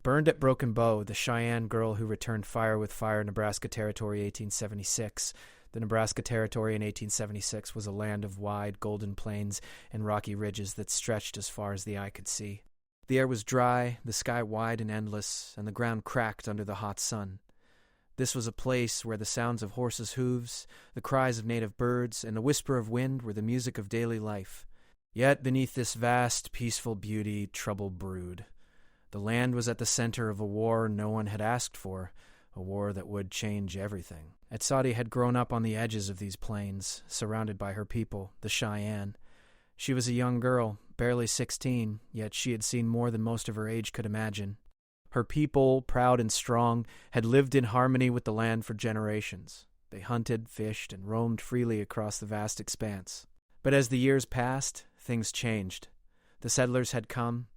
Burned at Broken Bow, the Cheyenne girl who returned fire with fire, Nebraska Territory, 1876. The Nebraska Territory in 1876 was a land of wide, golden plains and rocky ridges that stretched as far as the eye could see. The air was dry, the sky wide and endless, and the ground cracked under the hot sun. This was a place where the sounds of horses' hooves, the cries of native birds, and the whisper of wind were the music of daily life. Yet beneath this vast, peaceful beauty, trouble brewed. The land was at the center of a war no one had asked for, a war that would change everything. Etched had grown up on the edges of these plains, surrounded by her people, the Cheyenne. She was a young girl, barely 16, yet she had seen more than most of her age could imagine. Her people, proud and strong, had lived in harmony with the land for generations. They hunted, fished, and roamed freely across the vast expanse. But as the years passed, things changed. The settlers had come,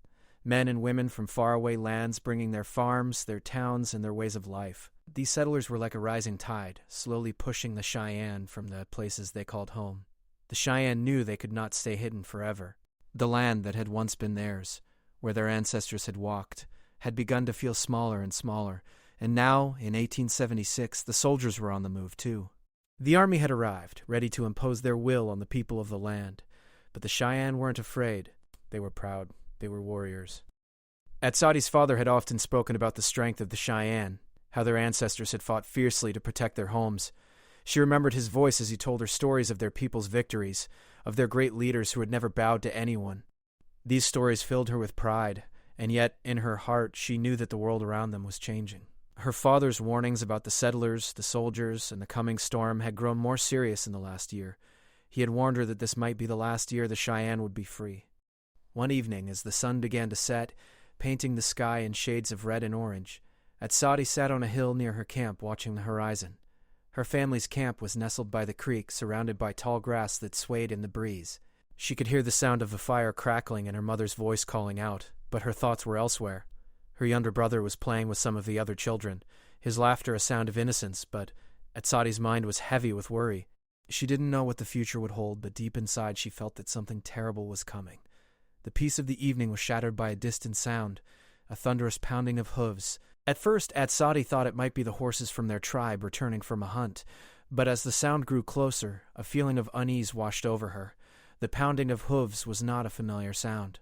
men and women from faraway lands bringing their farms, their towns, and their ways of life. These settlers were like a rising tide, slowly pushing the Cheyenne from the places they called home. The Cheyenne knew they could not stay hidden forever. The land that had once been theirs, where their ancestors had walked, had begun to feel smaller and smaller, and now, in 1876, the soldiers were on the move too. The army had arrived, ready to impose their will on the people of the land. But the Cheyenne weren't afraid. They were proud. They were warriors. Etched's father had often spoken about the strength of the Cheyenne, how their ancestors had fought fiercely to protect their homes. She remembered his voice as he told her stories of their people's victories, of their great leaders who had never bowed to anyone. These stories filled her with pride, and yet, in her heart, she knew that the world around them was changing. Her father's warnings about the settlers, the soldiers, and the coming storm had grown more serious in the last year. He had warned her that this might be the last year the Cheyenne would be free. One evening, as the sun began to set, painting the sky in shades of red and orange, Etched sat on a hill near her camp watching the horizon. Her family's camp was nestled by the creek, surrounded by tall grass that swayed in the breeze. She could hear the sound of the fire crackling and her mother's voice calling out, but her thoughts were elsewhere. Her younger brother was playing with some of the other children, his laughter a sound of innocence, but Etched's mind was heavy with worry. She didn't know what the future would hold, but deep inside she felt that something terrible was coming. The peace of the evening was shattered by a distant sound, a thunderous pounding of hooves. At first, Etched thought it might be the horses from their tribe returning from a hunt, but as the sound grew closer, a feeling of unease washed over her. The pounding of hooves was not a familiar sound.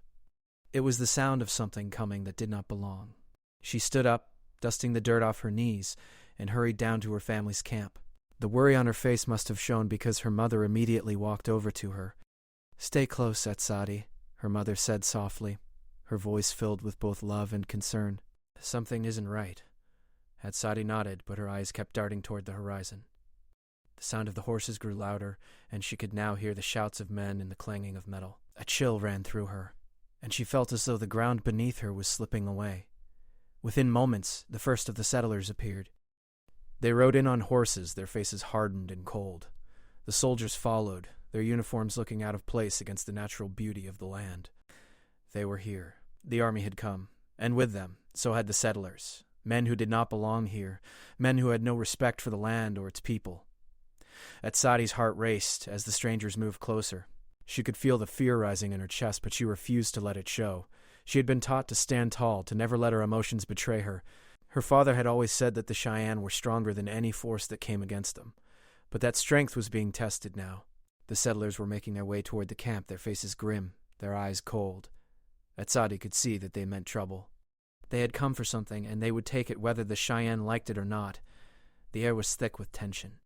It was the sound of something coming that did not belong. She stood up, dusting the dirt off her knees, and hurried down to her family's camp. The worry on her face must have shown because her mother immediately walked over to her. "Stay close, Etched," her mother said softly, her voice filled with both love and concern. "Something isn't right." Etched nodded, but her eyes kept darting toward the horizon. The sound of the horses grew louder, and she could now hear the shouts of men and the clanging of metal. A chill ran through her, and she felt as though the ground beneath her was slipping away. Within moments, the first of the settlers appeared. They rode in on horses, their faces hardened and cold. The soldiers followed, their uniforms looking out of place against the natural beauty of the land. They were here. The army had come, and with them, so had the settlers, men who did not belong here, men who had no respect for the land or its people. Etched's heart raced as the strangers moved closer. She could feel the fear rising in her chest, but she refused to let it show. She had been taught to stand tall, to never let her emotions betray her. Her father had always said that the Cheyenne were stronger than any force that came against them. But that strength was being tested now. The settlers were making their way toward the camp, their faces grim, their eyes cold. Etched could see that they meant trouble. They had come for something, and they would take it whether the Cheyenne liked it or not. The air was thick with tension.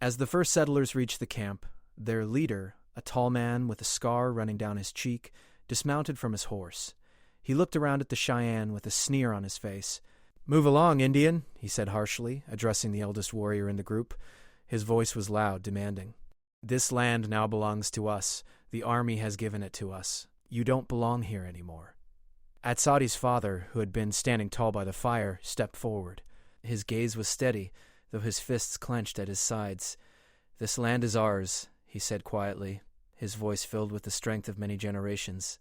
As the first settlers reached the camp, their leader, a tall man with a scar running down his cheek, dismounted from his horse. He looked around at the Cheyenne with a sneer on his face. "Move along, Indian," he said harshly, addressing the eldest warrior in the group. His voice was loud, demanding. "This land now belongs to us. The army has given it to us. You don't belong here anymore." Etched's father, who had been standing tall by the fire, stepped forward. His gaze was steady, though his fists clenched at his sides. "This land is ours," he said quietly, his voice filled with the strength of many generations.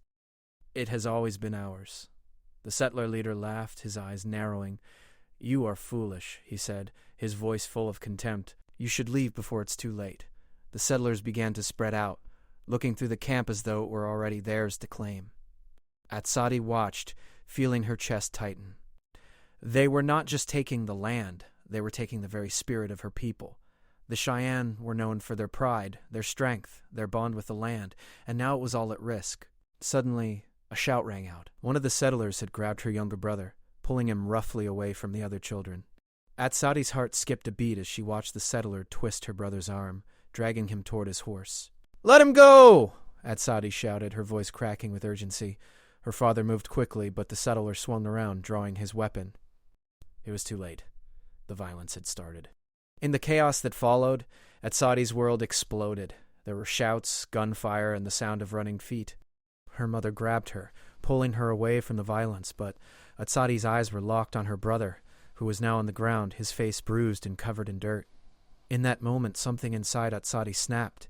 "It has always been ours." The settler leader laughed, his eyes narrowing. "You are foolish," he said, his voice full of contempt. "You should leave before it's too late." The settlers began to spread out, looking through the camp as though it were already theirs to claim. Etched watched, feeling her chest tighten. They were not just taking the land, they were taking the very spirit of her people. The Cheyenne were known for their pride, their strength, their bond with the land, and now it was all at risk. Suddenly, a shout rang out. One of the settlers had grabbed her younger brother, pulling him roughly away from the other children. Atsadi's heart skipped a beat as she watched the settler twist her brother's arm, dragging him toward his horse. "Let him go!" Atsadi shouted, her voice cracking with urgency. Her father moved quickly, but the settler swung around, drawing his weapon. It was too late. The violence had started. In the chaos that followed, Atsadi's world exploded. There were shouts, gunfire, and the sound of running feet. Her mother grabbed her, pulling her away from the violence, but Atsadi's eyes were locked on her brother, who was now on the ground, his face bruised and covered in dirt. In that moment, something inside Atsadi snapped.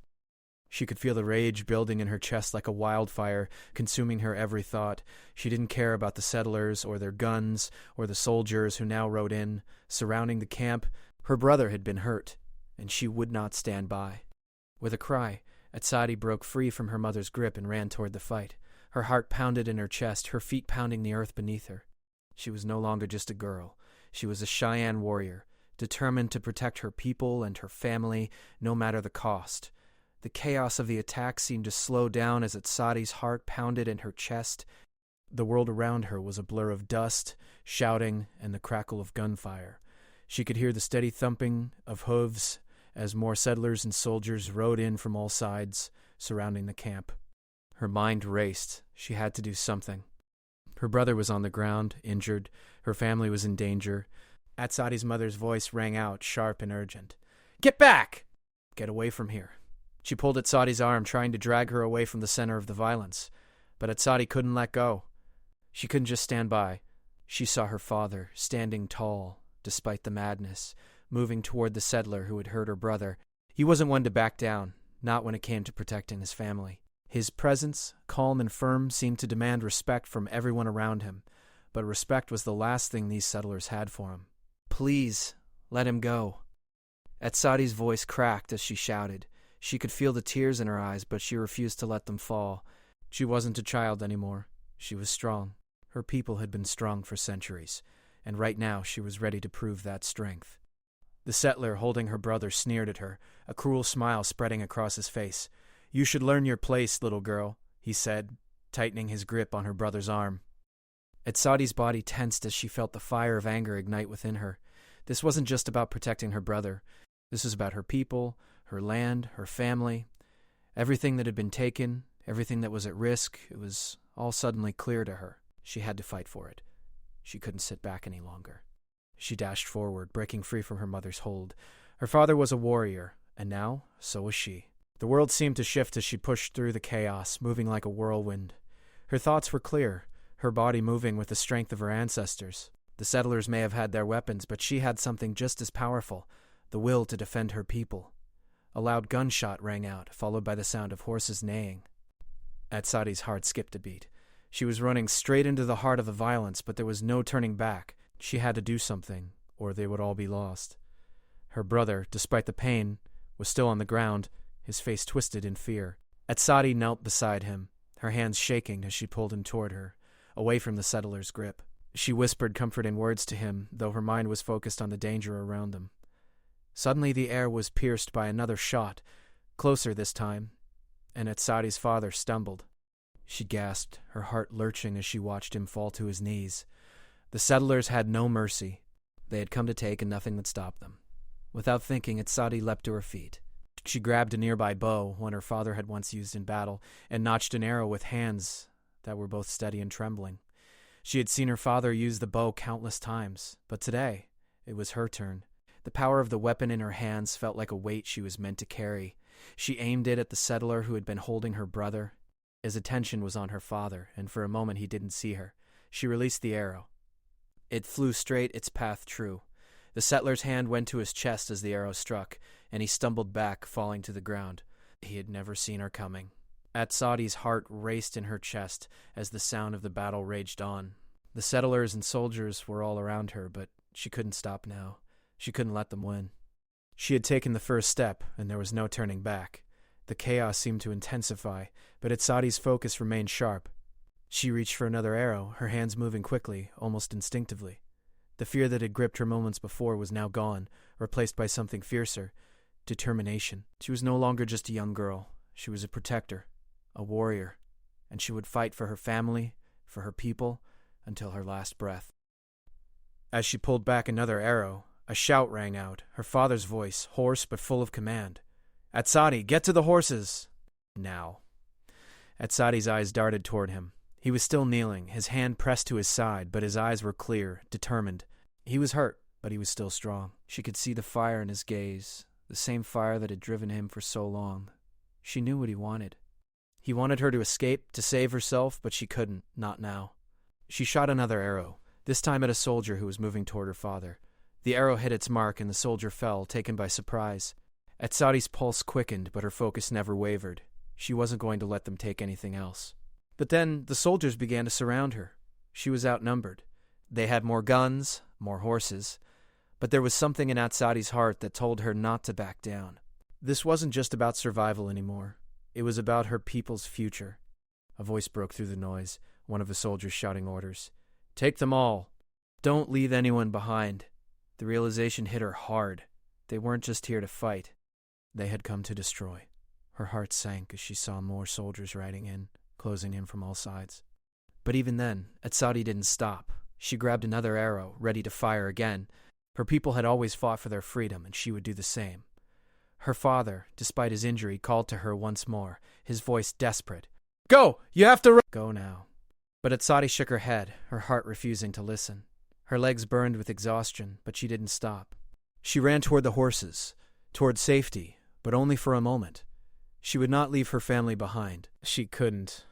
She could feel the rage building in her chest like a wildfire, consuming her every thought. She didn't care about the settlers or their guns or the soldiers who now rode in, surrounding the camp. Her brother had been hurt, and she would not stand by. With a cry, Atsadi broke free from her mother's grip and ran toward the fight. Her heart pounded in her chest, her feet pounding the earth beneath her. She was no longer just a girl. She was a Cheyenne warrior, determined to protect her people and her family, no matter the cost. The chaos of the attack seemed to slow down as Atsadi's heart pounded in her chest. The world around her was a blur of dust, shouting, and the crackle of gunfire. She could hear the steady thumping of hooves as more settlers and soldiers rode in from all sides, surrounding the camp. Her mind raced. She had to do something. Her brother was on the ground, injured. Her family was in danger. Atsadi's mother's voice rang out, sharp and urgent. "Get back! Get away from here." She pulled Atsadi's arm, trying to drag her away from the center of the violence. But Atsadi couldn't let go. She couldn't just stand by. She saw her father, standing tall, despite the madness, moving toward the settler who had hurt her brother. He wasn't one to back down, not when it came to protecting his family. His presence, calm and firm, seemed to demand respect from everyone around him, but respect was the last thing these settlers had for him. "Please, let him go." Atsadi's voice cracked as she shouted. She could feel the tears in her eyes, but she refused to let them fall. She wasn't a child anymore. She was strong. Her people had been strong for centuries, and right now she was ready to prove that strength. The settler holding her brother sneered at her, a cruel smile spreading across his face. "You should learn your place, little girl," he said, tightening his grip on her brother's arm. Atsadi's body tensed as she felt the fire of anger ignite within her. This wasn't just about protecting her brother. This was about her people, her land, her family. Everything that had been taken, everything that was at risk, it was all suddenly clear to her. She had to fight for it. She couldn't sit back any longer. She dashed forward, breaking free from her mother's hold. Her father was a warrior, and now, so was she. The world seemed to shift as she pushed through the chaos, moving like a whirlwind. Her thoughts were clear, her body moving with the strength of her ancestors. The settlers may have had their weapons, but she had something just as powerful, the will to defend her people. A loud gunshot rang out, followed by the sound of horses neighing. Atsadi's heart skipped a beat. She was running straight into the heart of the violence, but there was no turning back. She had to do something, or they would all be lost. Her brother, despite the pain, was still on the ground, his face twisted in fear. Atsadi knelt beside him, her hands shaking as she pulled him toward her, away from the settler's grip. She whispered comforting words to him, though her mind was focused on the danger around them. Suddenly the air was pierced by another shot, closer this time, and Atsadi's father stumbled. She gasped, her heart lurching as she watched him fall to his knees. The settlers had no mercy. They had come to take, and nothing would stop them. Without thinking, Atsadi leapt to her feet. She grabbed a nearby bow, one her father had once used in battle, and notched an arrow with hands that were both steady and trembling. She had seen her father use the bow countless times, but today it was her turn. The power of the weapon in her hands felt like a weight she was meant to carry. She aimed it at the settler who had been holding her brother. His attention was on her father, and for a moment he didn't see her. She released the arrow. It flew straight, its path true. The settler's hand went to his chest as the arrow struck, and he stumbled back, falling to the ground. He had never seen her coming. Atsadi's heart raced in her chest as the sound of the battle raged on. The settlers and soldiers were all around her, but she couldn't stop now. She couldn't let them win. She had taken the first step, and there was no turning back. The chaos seemed to intensify, but Atsadi's focus remained sharp. She reached for another arrow, her hands moving quickly, almost instinctively. The fear that had gripped her moments before was now gone, replaced by something fiercer: determination. She was no longer just a young girl. She was a protector, a warrior, and she would fight for her family, for her people, until her last breath. As she pulled back another arrow, a shout rang out, her father's voice, hoarse but full of command. "Atsadi, get to the horses!" Now. Atsadi's eyes darted toward him. He was still kneeling, his hand pressed to his side, but his eyes were clear, determined. He was hurt, but he was still strong. She could see the fire in his gaze, the same fire that had driven him for so long. She knew what he wanted. He wanted her to escape, to save herself, but she couldn't, not now. She shot another arrow, this time at a soldier who was moving toward her father. The arrow hit its mark and the soldier fell, taken by surprise. Atsadi's pulse quickened, but her focus never wavered. She wasn't going to let them take anything else. But then the soldiers began to surround her. She was outnumbered. They had more guns, more horses, but there was something in Atsadi's heart that told her not to back down. This wasn't just about survival anymore. It was about her people's future. A voice broke through the noise, one of the soldiers shouting orders. "Take them all. Don't leave anyone behind." The realization hit her hard. They weren't just here to fight. They had come to destroy. Her heart sank as she saw more soldiers riding in, closing in from all sides. But even then, Atsadi didn't stop. She grabbed another arrow, ready to fire again. Her people had always fought for their freedom, and she would do the same. Her father, despite his injury, called to her once more, his voice desperate. "Go! You have to Go now." But Atsadi shook her head, her heart refusing to listen. Her legs burned with exhaustion, but she didn't stop. She ran toward the horses, toward safety, but only for a moment. She would not leave her family behind. She couldn't.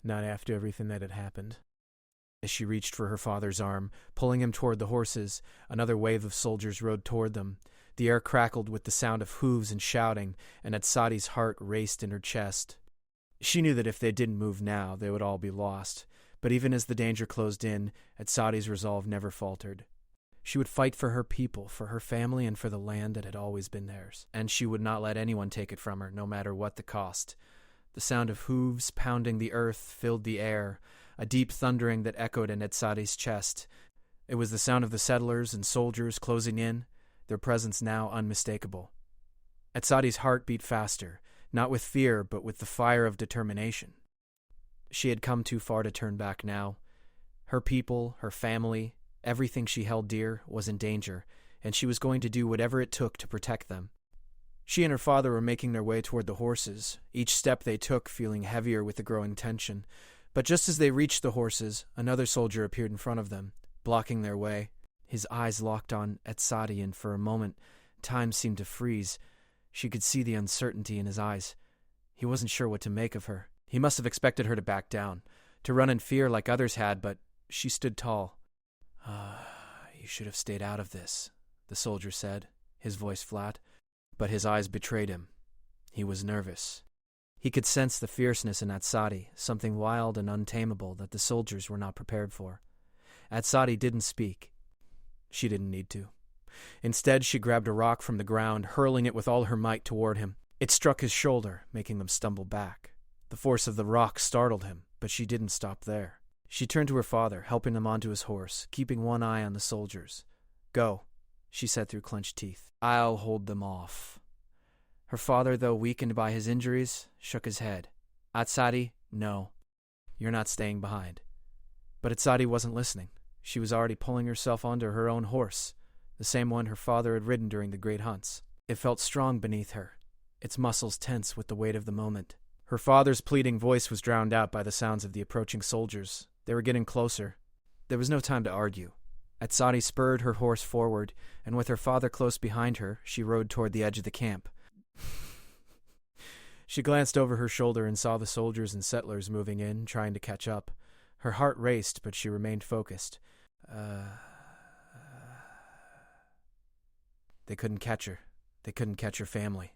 Not after everything that had happened. As she reached for her father's arm, pulling him toward the horses, another wave of soldiers rode toward them. The air crackled with the sound of hooves and shouting, and Atsadi's heart raced in her chest. She knew that if they didn't move now, they would all be lost. But even as the danger closed in, Atsadi's resolve never faltered. She would fight for her people, for her family, and for the land that had always been theirs. And she would not let anyone take it from her, no matter what the cost. The sound of hooves pounding the earth filled the air, a deep thundering that echoed in Atsadi's chest. It was the sound of the settlers and soldiers closing in, their presence now unmistakable. Atsadi's heart beat faster, not with fear, but with the fire of determination. She had come too far to turn back now. Her people, her family, everything she held dear was in danger, and she was going to do whatever it took to protect them. She and her father were making their way toward the horses, each step they took feeling heavier with the growing tension. But just as they reached the horses, another soldier appeared in front of them, blocking their way. His eyes locked on Atsadi, and for a moment, time seemed to freeze. She could see the uncertainty in his eyes. He wasn't sure what to make of her. He must have expected her to back down, to run in fear like others had, but she stood tall. You should have stayed out of this," the soldier said, his voice flat, but his eyes betrayed him. He was nervous. He could sense the fierceness in Atsadi, something wild and untamable that the soldiers were not prepared for. Atsadi didn't speak. She didn't need to. Instead, she grabbed a rock from the ground, hurling it with all her might toward him. It struck his shoulder, making them stumble back. The force of the rock startled him, but she didn't stop there. She turned to her father, helping him onto his horse, keeping one eye on the soldiers. "Go," she said through clenched teeth. "I'll hold them off." Her father, though weakened by his injuries, shook his head. "Atsadi, no. You're not staying behind." But Atsadi wasn't listening. She was already pulling herself onto her own horse, the same one her father had ridden during the great hunts. It felt strong beneath her, its muscles tense with the weight of the moment. Her father's pleading voice was drowned out by the sounds of the approaching soldiers. They were getting closer. There was no time to argue. Atsadi spurred her horse forward, and with her father close behind her, she rode toward the edge of the camp. She glanced over her shoulder and saw the soldiers and settlers moving in, trying to catch up. Her heart raced, but she remained focused. They couldn't catch her. They couldn't catch her family.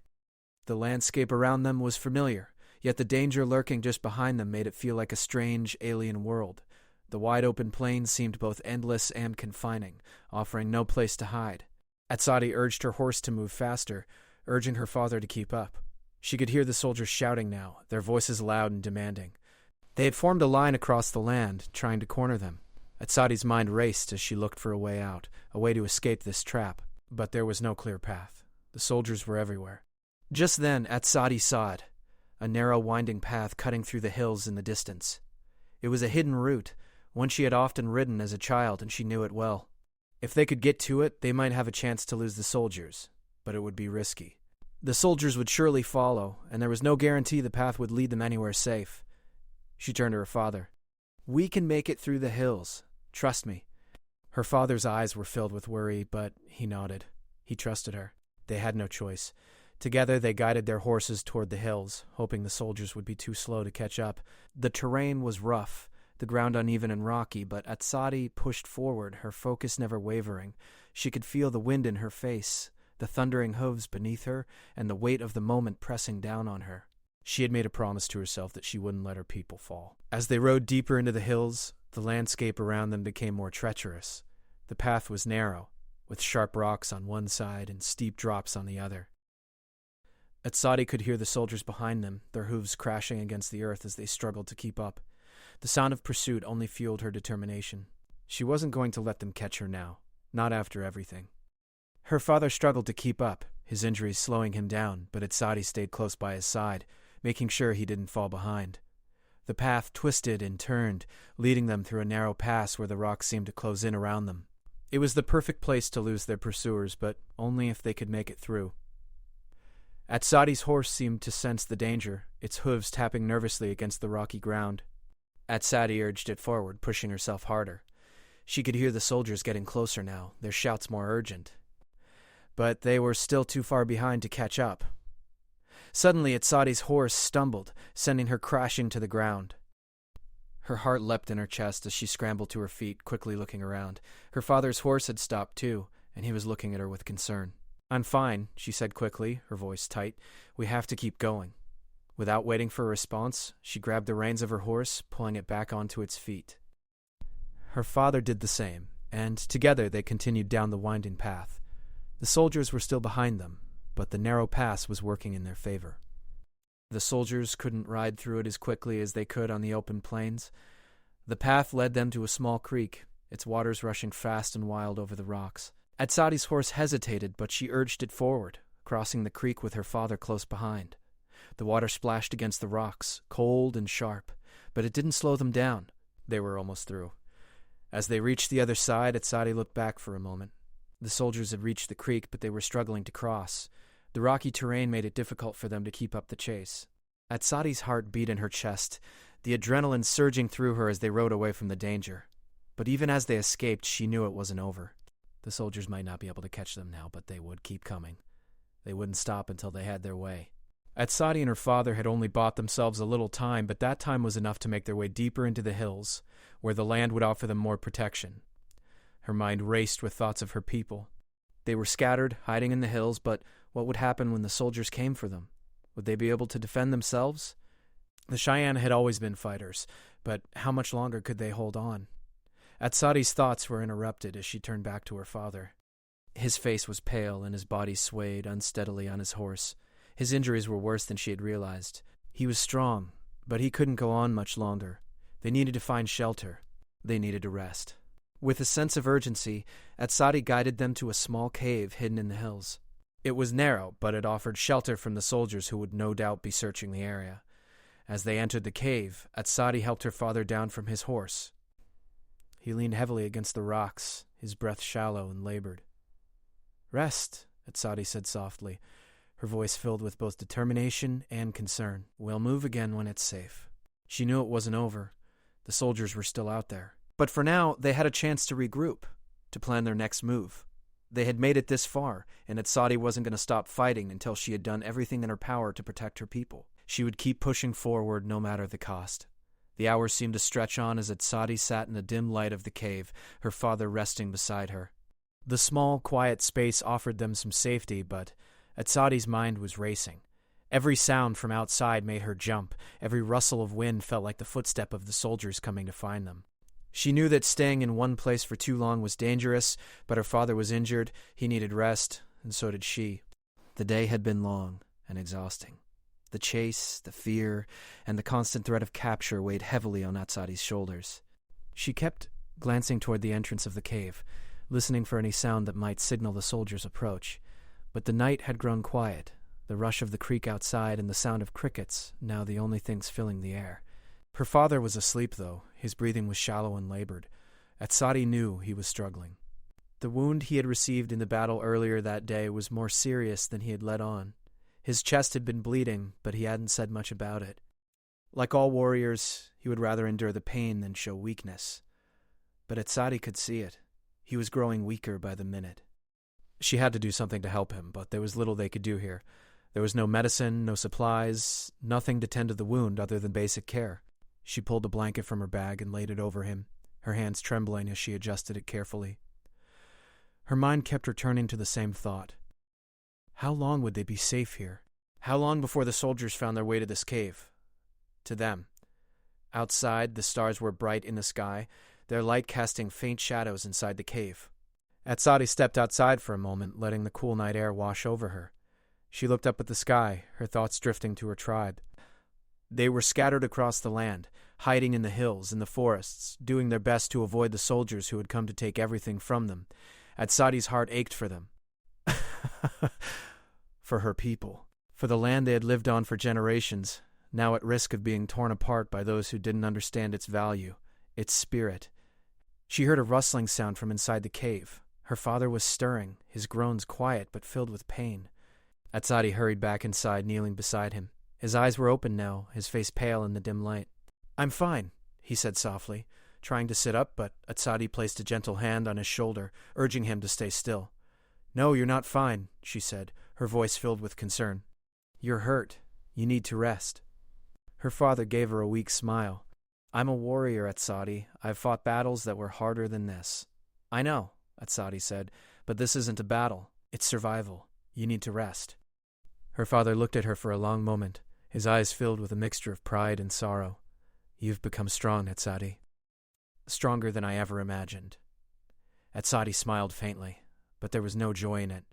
The landscape around them was familiar, yet the danger lurking just behind them made it feel like a strange, alien world. The wide-open plains seemed both endless and confining, offering no place to hide. Atsadi urged her horse to move faster, urging her father to keep up. She could hear the soldiers shouting now, their voices loud and demanding. They had formed a line across the land, trying to corner them. Atsadi's mind raced as she looked for a way out, a way to escape this trap, but there was no clear path. The soldiers were everywhere. Just then, Atsadi saw it, a narrow winding path cutting through the hills in the distance. It was a hidden route, one she had often ridden as a child, and she knew it well. If they could get to it, they might have a chance to lose the soldiers, but it would be risky. The soldiers would surely follow, and there was no guarantee the path would lead them anywhere safe. She turned to her father. "We can make it through the hills. Trust me." Her father's eyes were filled with worry, but he nodded. He trusted her. They had no choice. Together they guided their horses toward the hills, hoping the soldiers would be too slow to catch up. The terrain was rough, the ground uneven and rocky, but Atsadi pushed forward, her focus never wavering. She could feel the wind in her face, the thundering hooves beneath her, and the weight of the moment pressing down on her. She had made a promise to herself that she wouldn't let her people fall. As they rode deeper into the hills, the landscape around them became more treacherous. The path was narrow, with sharp rocks on one side and steep drops on the other. Atsadi could hear the soldiers behind them, their hooves crashing against the earth as they struggled to keep up. The sound of pursuit only fueled her determination. She wasn't going to let them catch her now, not after everything. Her father struggled to keep up, his injuries slowing him down, but Atsadi stayed close by his side, making sure he didn't fall behind. The path twisted and turned, leading them through a narrow pass where the rocks seemed to close in around them. It was the perfect place to lose their pursuers, but only if they could make it through. Atsadi's horse seemed to sense the danger, its hooves tapping nervously against the rocky ground. Atsadi urged it forward, pushing herself harder. She could hear the soldiers getting closer now, their shouts more urgent. But they were still too far behind to catch up. Suddenly, Atsadi's horse stumbled, sending her crashing to the ground. Her heart leapt in her chest as she scrambled to her feet, quickly looking around. Her father's horse had stopped too, and he was looking at her with concern. "I'm fine," she said quickly, her voice tight. "We have to keep going." Without waiting for a response, she grabbed the reins of her horse, pulling it back onto its feet. Her father did the same, and together they continued down the winding path. The soldiers were still behind them, but the narrow pass was working in their favor. The soldiers couldn't ride through it as quickly as they could on the open plains. The path led them to a small creek, its waters rushing fast and wild over the rocks. Atsadi's horse hesitated, but she urged it forward, crossing the creek with her father close behind. The water splashed against the rocks, cold and sharp, but it didn't slow them down. They were almost through. As they reached the other side, Atsadi looked back for a moment. The soldiers had reached the creek, but they were struggling to cross. The rocky terrain made it difficult for them to keep up the chase. Atsadi's heart beat in her chest, the adrenaline surging through her as they rode away from the danger. But even as they escaped, she knew it wasn't over. The soldiers might not be able to catch them now, but they would keep coming. They wouldn't stop until they had their way. Atsadi and her father had only bought themselves a little time, but that time was enough to make their way deeper into the hills, where the land would offer them more protection. Her mind raced with thoughts of her people. They were scattered, hiding in the hills, but what would happen when the soldiers came for them? Would they be able to defend themselves? The Cheyenne had always been fighters, but how much longer could they hold on? Atsadi's thoughts were interrupted as she turned back to her father. His face was pale and his body swayed unsteadily on his horse. His injuries were worse than she had realized. He was strong, but he couldn't go on much longer. They needed to find shelter. They needed to rest. With a sense of urgency, Atsadi guided them to a small cave hidden in the hills. It was narrow, but it offered shelter from the soldiers who would no doubt be searching the area. As they entered the cave, Atsadi helped her father down from his horse. He leaned heavily against the rocks, his breath shallow and labored. "Rest," Atsadi said softly, her voice filled with both determination and concern. "We'll move again when it's safe." She knew it wasn't over. The soldiers were still out there. But for now, they had a chance to regroup, to plan their next move. They had made it this far, and Atsadi wasn't going to stop fighting until she had done everything in her power to protect her people. She would keep pushing forward no matter the cost. The hours seemed to stretch on as Atsadi sat in the dim light of the cave, her father resting beside her. The small, quiet space offered them some safety, but Atsadi's mind was racing. Every sound from outside made her jump. Every rustle of wind felt like the footstep of the soldiers coming to find them. She knew that staying in one place for too long was dangerous, but her father was injured, he needed rest, and so did she. The day had been long and exhausting. The chase, the fear, and the constant threat of capture weighed heavily on Atsadi's shoulders. She kept glancing toward the entrance of the cave, listening for any sound that might signal the soldiers' approach. But the night had grown quiet, the rush of the creek outside and the sound of crickets now the only things filling the air. Her father was asleep, though. His breathing was shallow and labored. Etched knew he was struggling. The wound he had received in the battle earlier that day was more serious than he had let on. His chest had been bleeding, but he hadn't said much about it. Like all warriors, he would rather endure the pain than show weakness. But Etched could see it. He was growing weaker by the minute. She had to do something to help him, but there was little they could do here. There was no medicine, no supplies, nothing to tend to the wound other than basic care. She pulled a blanket from her bag and laid it over him, her hands trembling as she adjusted it carefully. Her mind kept returning to the same thought. How long would they be safe here? How long before the soldiers found their way to this cave? To them. Outside, the stars were bright in the sky, their light casting faint shadows inside the cave. Etched stepped outside for a moment, letting the cool night air wash over her. She looked up at the sky, her thoughts drifting to her tribe. They were scattered across the land, hiding in the hills and the forests, doing their best to avoid the soldiers who had come to take everything from them. Etched's heart ached for them. For her people. For the land they had lived on for generations, now at risk of being torn apart by those who didn't understand its value, its spirit. She heard a rustling sound from inside the cave. Her father was stirring, his groans quiet but filled with pain. Etched hurried back inside, kneeling beside him. His eyes were open now, his face pale in the dim light. "I'm fine," he said softly, trying to sit up, but Etched placed a gentle hand on his shoulder, urging him to stay still. "No, you're not fine," she said, her voice filled with concern. "You're hurt. You need to rest." Her father gave her a weak smile. "I'm a warrior, Etched. I've fought battles that were harder than this." "I know," Etched said, "but this isn't a battle. It's survival. You need to rest." Her father looked at her for a long moment, his eyes filled with a mixture of pride and sorrow. "You've become strong, Etched. Stronger than I ever imagined." Etched smiled faintly, but there was no joy in it.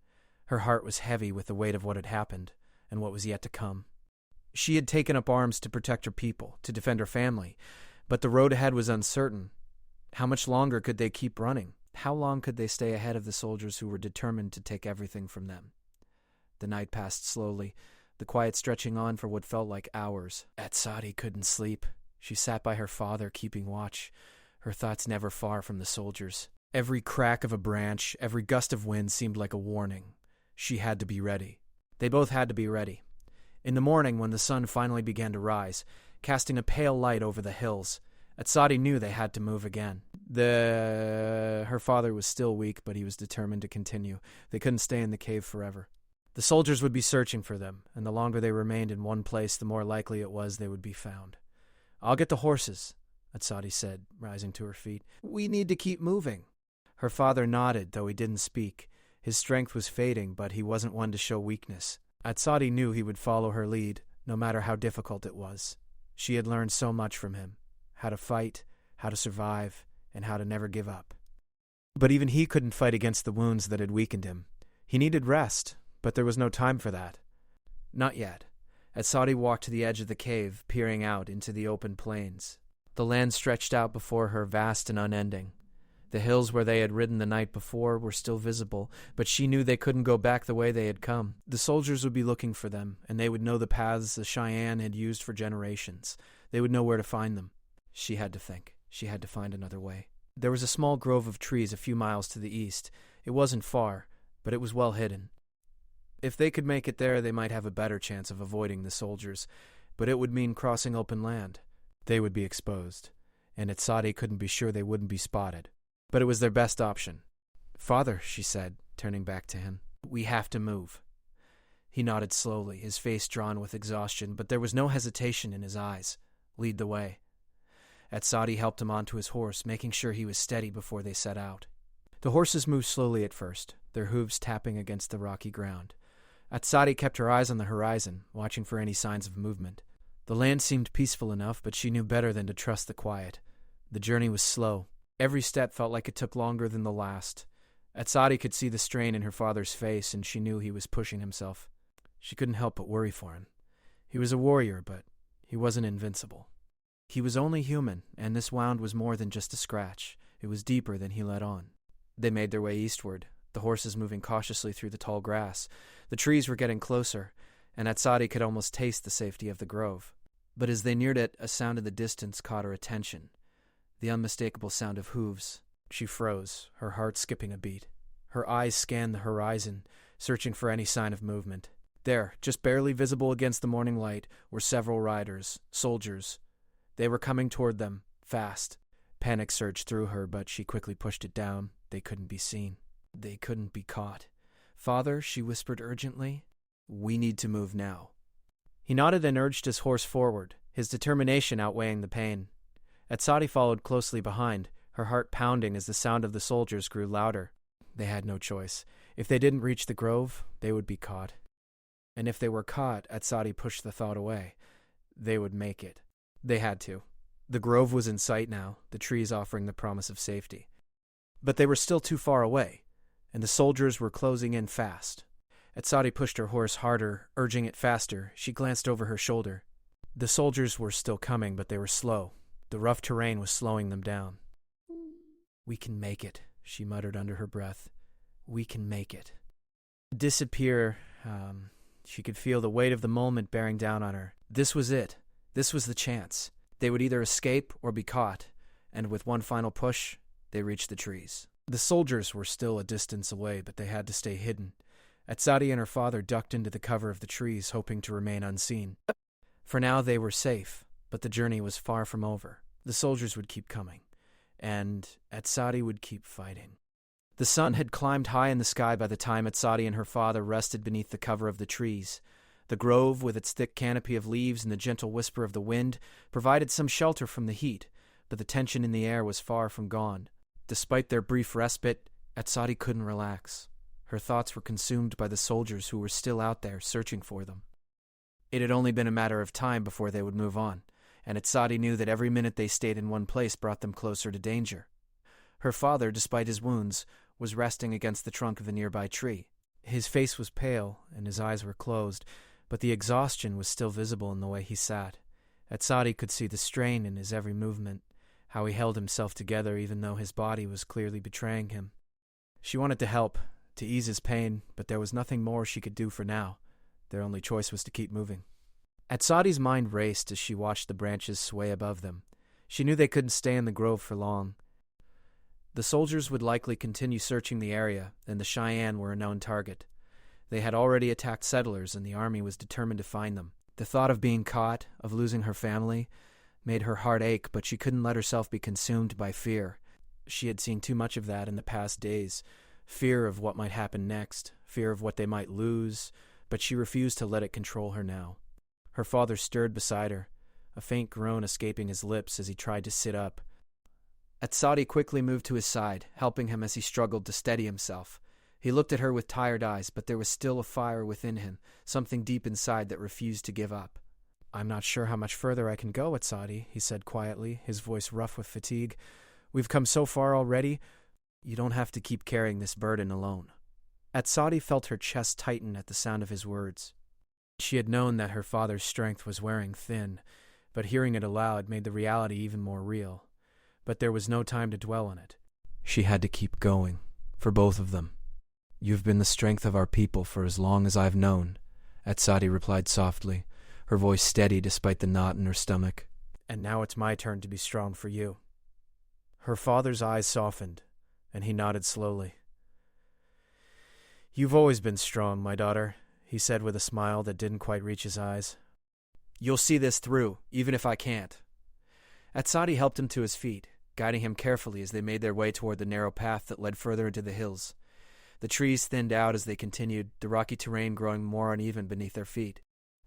Her heart was heavy with the weight of what had happened and what was yet to come. She had taken up arms to protect her people, to defend her family, but the road ahead was uncertain. How much longer could they keep running? How long could they stay ahead of the soldiers who were determined to take everything from them? The night passed slowly, the quiet stretching on for what felt like hours. Etched couldn't sleep. She sat by her father, keeping watch, her thoughts never far from the soldiers. Every crack of a branch, every gust of wind seemed like a warning. She had to be ready. They both had to be ready. In the morning, when the sun finally began to rise, casting a pale light over the hills, Etched knew they had to move again. Her father was still weak, but he was determined to continue. They couldn't stay in the cave forever. The soldiers would be searching for them, and the longer they remained in one place, the more likely it was they would be found. "I'll get the horses," Etched said, rising to her feet. "We need to keep moving." Her father nodded, though he didn't speak. His strength was fading, but he wasn't one to show weakness. Etched knew he would follow her lead, no matter how difficult it was. She had learned so much from him: how to fight, how to survive, and how to never give up. But even he couldn't fight against the wounds that had weakened him. He needed rest, but there was no time for that. Not yet. Etched walked to the edge of the cave, peering out into the open plains. The land stretched out before her, vast and unending. The hills where they had ridden the night before were still visible, but she knew they couldn't go back the way they had come. The soldiers would be looking for them, and they would know the paths the Cheyenne had used for generations. They would know where to find them. She had to think. She had to find another way. There was a small grove of trees a few miles to the east. It wasn't far, but it was well hidden. If they could make it there, they might have a better chance of avoiding the soldiers, but it would mean crossing open land. They would be exposed, and Etched couldn't be sure they wouldn't be spotted. But it was their best option. "Father," she said, turning back to him, "we have to move." He nodded slowly, his face drawn with exhaustion, but there was no hesitation in his eyes. "Lead the way." Etched helped him onto his horse, making sure he was steady before they set out. The horses moved slowly at first, their hooves tapping against the rocky ground. Etched kept her eyes on the horizon, watching for any signs of movement. The land seemed peaceful enough, but she knew better than to trust the quiet. The journey was slow. Every step felt like it took longer than the last. Etched could see the strain in her father's face, and she knew he was pushing himself. She couldn't help but worry for him. He was a warrior, but he wasn't invincible. He was only human, and this wound was more than just a scratch. It was deeper than he let on. They made their way eastward, the horses moving cautiously through the tall grass. The trees were getting closer, and Atsadi could almost taste the safety of the grove. But as they neared it, a sound in the distance caught her attention. The unmistakable sound of hooves. She froze, her heart skipping a beat. Her eyes scanned the horizon, searching for any sign of movement. There, just barely visible against the morning light, were several riders, soldiers. They were coming toward them, fast. Panic surged through her, but she quickly pushed it down. They couldn't be seen. They couldn't be caught. "Father," she whispered urgently, "we need to move now." He nodded and urged his horse forward, his determination outweighing the pain. Atsadi followed closely behind, her heart pounding as the sound of the soldiers grew louder. They had no choice. If they didn't reach the grove, they would be caught. And if they were caught, Atsadi pushed the thought away. They would make it. They had to. The grove was in sight now, the trees offering the promise of safety. But they were still too far away, and the soldiers were closing in fast. Atsadi pushed her horse harder, urging it faster. She glanced over her shoulder. The soldiers were still coming, but they were slow. The rough terrain was slowing them down. "We can make it," she muttered under her breath. "We can make it." Disappear. She could feel the weight of the moment bearing down on her. This was it. This was the chance. They would either escape or be caught, and with one final push, they reached the trees. The soldiers were still a distance away, but they had to stay hidden. Atsadi and her father ducked into the cover of the trees, hoping to remain unseen. For now they were safe, but the journey was far from over. The soldiers would keep coming, and Atsadi would keep fighting. The sun had climbed high in the sky by the time Atsadi and her father rested beneath the cover of the trees. The grove, with its thick canopy of leaves and the gentle whisper of the wind, provided some shelter from the heat, but the tension in the air was far from gone. Despite their brief respite, Atsadi couldn't relax. Her thoughts were consumed by the soldiers who were still out there searching for them. It had only been a matter of time before they would move on, and Atsadi knew that every minute they stayed in one place brought them closer to danger. Her father, despite his wounds, was resting against the trunk of a nearby tree. His face was pale, and his eyes were closed, but the exhaustion was still visible in the way he sat. Atsadi could see the strain in his every movement, how he held himself together even though his body was clearly betraying him. She wanted to help, to ease his pain, but there was nothing more she could do for now. Their only choice was to keep moving. Atsadi's mind raced as she watched the branches sway above them. She knew they couldn't stay in the grove for long. The soldiers would likely continue searching the area, and the Cheyenne were a known target. They had already attacked settlers, and the army was determined to find them. The thought of being caught, of losing her family, made her heart ache, but she couldn't let herself be consumed by fear. She had seen too much of that in the past days. Fear of what might happen next, fear of what they might lose, but she refused to let it control her now. Her father stirred beside her, a faint groan escaping his lips as he tried to sit up. Atsadi quickly moved to his side, helping him as he struggled to steady himself. He looked at her with tired eyes, but there was still a fire within him, something deep inside that refused to give up. "I'm not sure how much further I can go, Atsadi," he said quietly, his voice rough with fatigue. "We've come so far already. You don't have to keep carrying this burden alone." Atsadi felt her chest tighten at the sound of his words. She had known that her father's strength was wearing thin, but hearing it aloud made the reality even more real. But there was no time to dwell on it. She had to keep going, for both of them. "You've been the strength of our people for as long as I've known," Atsadi replied softly, her voice steady despite the knot in her stomach. "And now it's my turn to be strong for you." Her father's eyes softened, and he nodded slowly. "You've always been strong, my daughter," he said with a smile that didn't quite reach his eyes. "You'll see this through, even if I can't." Atsadi helped him to his feet, guiding him carefully as they made their way toward the narrow path that led further into the hills. The trees thinned out as they continued, the rocky terrain growing more uneven beneath their feet.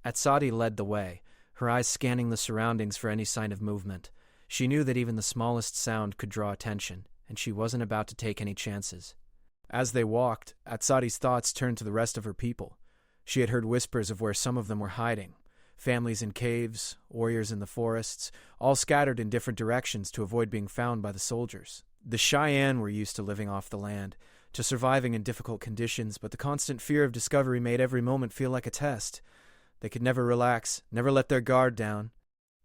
Atsadi led the way, her eyes scanning the surroundings for any sign of movement. She knew that even the smallest sound could draw attention, and she wasn't about to take any chances. As they walked, Atsadi's thoughts turned to the rest of her people. She had heard whispers of where some of them were hiding. Families in caves, warriors in the forests, all scattered in different directions to avoid being found by the soldiers. The Cheyenne were used to living off the land, to surviving in difficult conditions, but the constant fear of discovery made every moment feel like a test. They could never relax, never let their guard down.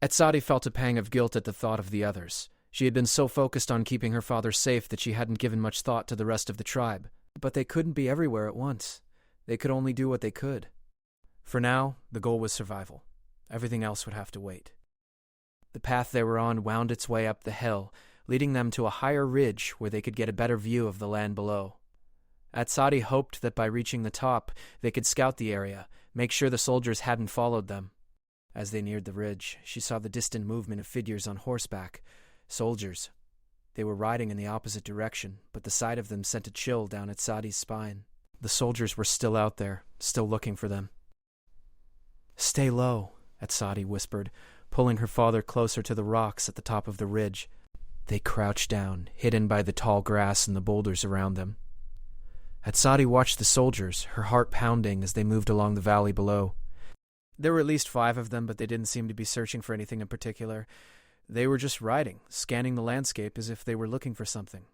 Atsadi felt a pang of guilt at the thought of the others. She had been so focused on keeping her father safe that she hadn't given much thought to the rest of the tribe. But they couldn't be everywhere at once. They could only do what they could. For now, the goal was survival. Everything else would have to wait. The path they were on wound its way up the hill, leading them to a higher ridge where they could get a better view of the land below. Atsadi hoped that by reaching the top, they could scout the area, make sure the soldiers hadn't followed them. As they neared the ridge, she saw the distant movement of figures on horseback. Soldiers. They were riding in the opposite direction, but the sight of them sent a chill down Atsadi's spine. The soldiers were still out there, still looking for them. "Stay low," Atsadi whispered, pulling her father closer to the rocks at the top of the ridge. They crouched down, hidden by the tall grass and the boulders around them. Atsadi watched the soldiers, her heart pounding as they moved along the valley below. There were at least 5 of them, but they didn't seem to be searching for anything in particular. They were just riding, scanning the landscape as if they were looking for something.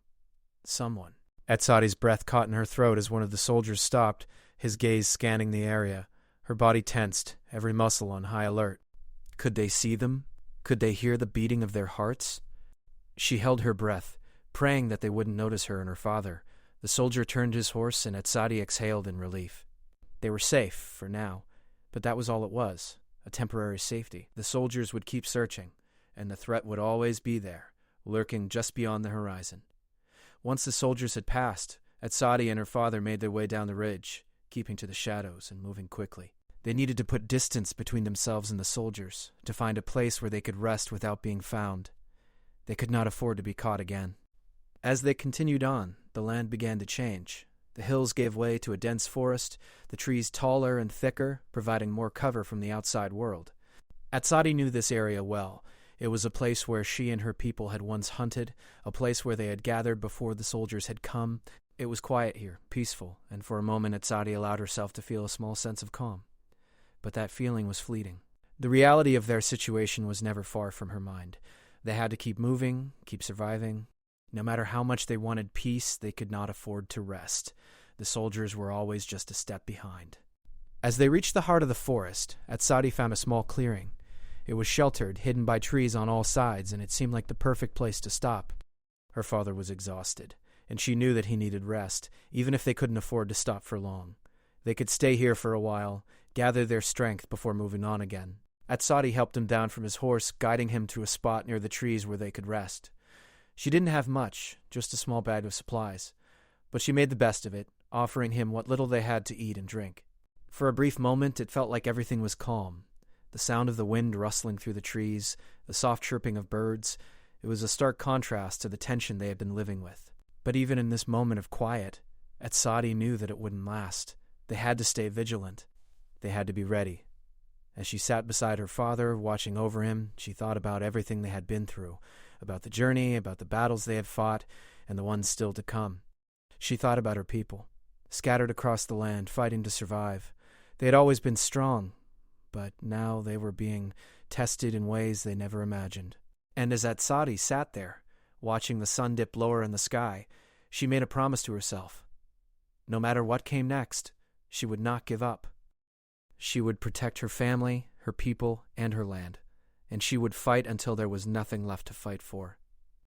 Someone. Atsadi's breath caught in her throat as one of the soldiers stopped, his gaze scanning the area. Her body tensed, every muscle on high alert. Could they see them? Could they hear the beating of their hearts? She held her breath, praying that they wouldn't notice her and her father. The soldier turned his horse, and Atsadi exhaled in relief. They were safe, for now, but that was all it was, a temporary safety. The soldiers would keep searching, and the threat would always be there, lurking just beyond the horizon. Once the soldiers had passed, Atsadi and her father made their way down the ridge, keeping to the shadows and moving quickly. They needed to put distance between themselves and the soldiers, to find a place where they could rest without being found. They could not afford to be caught again. As they continued on, the land began to change. The hills gave way to a dense forest, the trees taller and thicker, providing more cover from the outside world. Atsadi knew this area well. It was a place where she and her people had once hunted, a place where they had gathered before the soldiers had come. It was quiet here, peaceful, and for a moment Atsadi allowed herself to feel a small sense of calm. But that feeling was fleeting. The reality of their situation was never far from her mind. They had to keep moving, keep surviving. No matter how much they wanted peace, they could not afford to rest. The soldiers were always just a step behind. As they reached the heart of the forest, Atsadi found a small clearing. It was sheltered, hidden by trees on all sides, and it seemed like the perfect place to stop. Her father was exhausted, and she knew that he needed rest, even if they couldn't afford to stop for long. They could stay here for a while, gather their strength before moving on again. Atsadi helped him down from his horse, guiding him to a spot near the trees where they could rest. She didn't have much, just a small bag of supplies, but she made the best of it, offering him what little they had to eat and drink. For a brief moment, it felt like everything was calm. The sound of the wind rustling through the trees, the soft chirping of birds, it was a stark contrast to the tension they had been living with. But even in this moment of quiet, Atsadi knew that it wouldn't last. They had to stay vigilant. They had to be ready. As she sat beside her father, watching over him, she thought about everything they had been through, about the journey, about the battles they had fought, and the ones still to come. She thought about her people, scattered across the land, fighting to survive. They had always been strong, but now they were being tested in ways they never imagined. And as Atsadi sat there, watching the sun dip lower in the sky, she made a promise to herself. No matter what came next, she would not give up. She would protect her family, her people, and her land, and she would fight until there was nothing left to fight for.